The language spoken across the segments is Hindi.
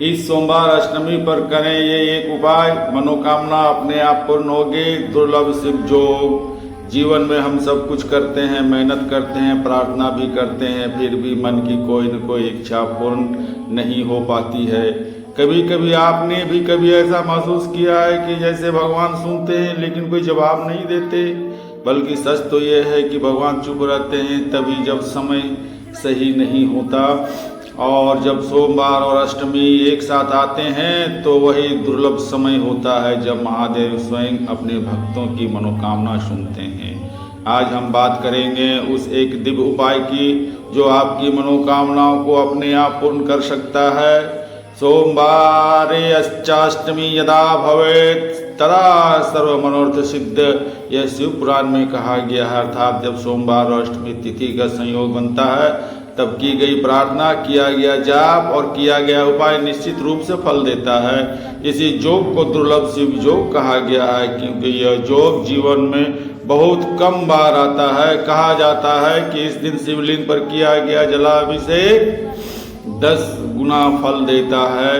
इस सोमवार अष्टमी पर करें ये एक उपाय, मनोकामना अपने आप पूर्ण होगी। दुर्लभ शिव योग। जीवन में हम सब कुछ करते हैं, मेहनत करते हैं, प्रार्थना भी करते हैं, फिर भी मन की कोई न कोई इच्छा पूर्ण नहीं हो पाती है। कभी कभी आपने भी कभी ऐसा महसूस किया है कि जैसे भगवान सुनते हैं लेकिन कोई जवाब नहीं देते, बल्कि सच तो ये है कि भगवान चुप रहते हैं तभी जब समय सही नहीं होता। और जब सोमवार और अष्टमी एक साथ आते हैं तो वही दुर्लभ समय होता है जब महादेव स्वयं अपने भक्तों की मनोकामना सुनते हैं। आज हम बात करेंगे उस एक दिव्य उपाय की जो आपकी मनोकामनाओं को अपने आप पूर्ण कर सकता है। सोमवारे अष्टाष्टमी यदा भवेत् तदा सर्व मनोरथ सिद्ध, यह शिव पुराण में कहा गया है। अर्थात जब सोमवार और अष्टमी तिथि का संयोग बनता है तब की गई प्रार्थना, किया गया जाप और किया गया उपाय निश्चित रूप से फल देता है। इसी योग को दुर्लभ शिव योग कहा गया है क्योंकि यह योग जीवन में बहुत कम बार आता है। कहा जाता है कि इस दिन शिवलिंग पर किया गया जलाभिषेक 10 गुना फल देता है।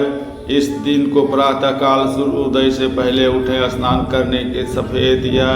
इस दिन को प्रातः काल सूर्योदय से पहले उठे, स्नान करने के सफ़ेद या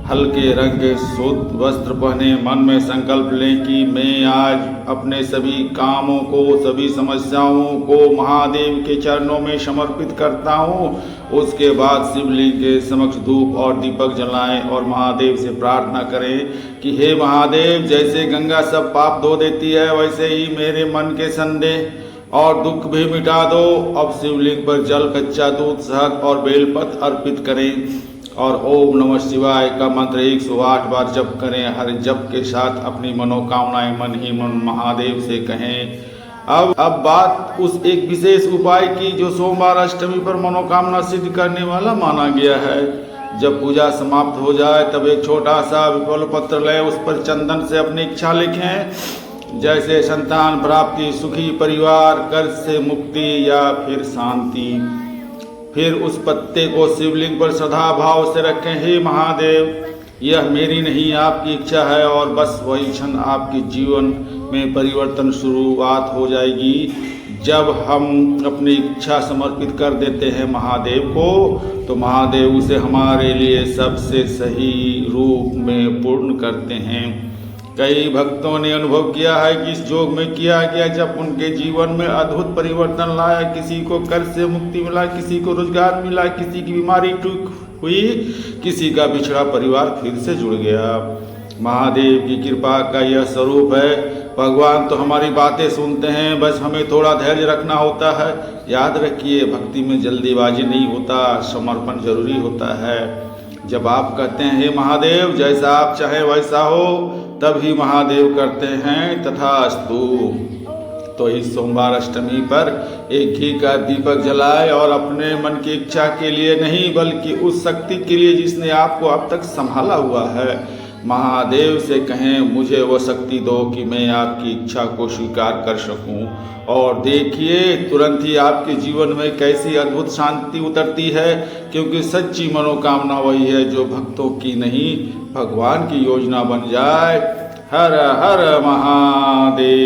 हल्के रंग के शुद्ध वस्त्र पहने, मन में संकल्प लें कि मैं आज अपने सभी कामों को, सभी समस्याओं को महादेव के चरणों में समर्पित करता हूँ। उसके बाद शिवलिंग के समक्ष धूप और दीपक जलाएं और महादेव से प्रार्थना करें कि हे महादेव, जैसे गंगा सब पाप धो देती है वैसे ही मेरे मन के संदेह और दुख भी मिटा दो। अब शिवलिंग पर जल, कच्चा दूध, शहद और बेलपत्र अर्पित करें और ओम नमः शिवाय का मंत्र 108 बार जप करें। हर जप के साथ अपनी मनोकामनाएं मन ही मन महादेव से कहें। अब बात उस एक विशेष उपाय की जो सोमवार अष्टमी पर मनोकामना सिद्ध करने वाला माना गया है। जब पूजा समाप्त हो जाए तब एक छोटा सा विफल पत्र लें, उस पर चंदन से अपनी इच्छा लिखें, जैसे संतान प्राप्ति, सुखी परिवार, कर्ज से मुक्ति या फिर शांति। फिर उस पत्ते को शिवलिंग पर श्रद्धा भाव से रखें। हे महादेव, यह मेरी नहीं आपकी इच्छा है, और बस वही क्षण आपके जीवन में परिवर्तन शुरुआत हो जाएगी। जब हम अपनी इच्छा समर्पित कर देते हैं महादेव को तो महादेव उसे हमारे लिए सबसे सही रूप में पूर्ण करते हैं। कई भक्तों ने अनुभव किया है कि इस योग में किया गया जब उनके जीवन में अद्भुत परिवर्तन लाया। किसी को कर्ज से मुक्ति मिला, किसी को रोजगार मिला, किसी की बीमारी ठीक हुई, किसी का बिछड़ा परिवार फिर से जुड़ गया। महादेव की कृपा का यह स्वरूप है। भगवान तो हमारी बातें सुनते हैं, बस हमें थोड़ा धैर्य रखना होता है। याद रखिए, भक्ति में जल्दीबाजी नहीं होता, समर्पण जरूरी होता है। जब आप कहते हैं हे महादेव जैसा आप चाहे वैसा हो, तभी महादेव करते हैं तथास्तु। तो इस सोमवार अष्टमी पर एक घी का दीपक जलाए और अपने मन की इच्छा के लिए नहीं बल्कि उस शक्ति के लिए जिसने आपको अब तक संभाला हुआ है, महादेव से कहें मुझे वो शक्ति दो कि मैं आपकी इच्छा को स्वीकार कर सकूं। और देखिए तुरंत ही आपके जीवन में कैसी अद्भुत शांति उतरती है, क्योंकि सच्ची मनोकामना वही है जो भक्तों की नहीं भगवान की योजना बन जाए। हर हर महादेव।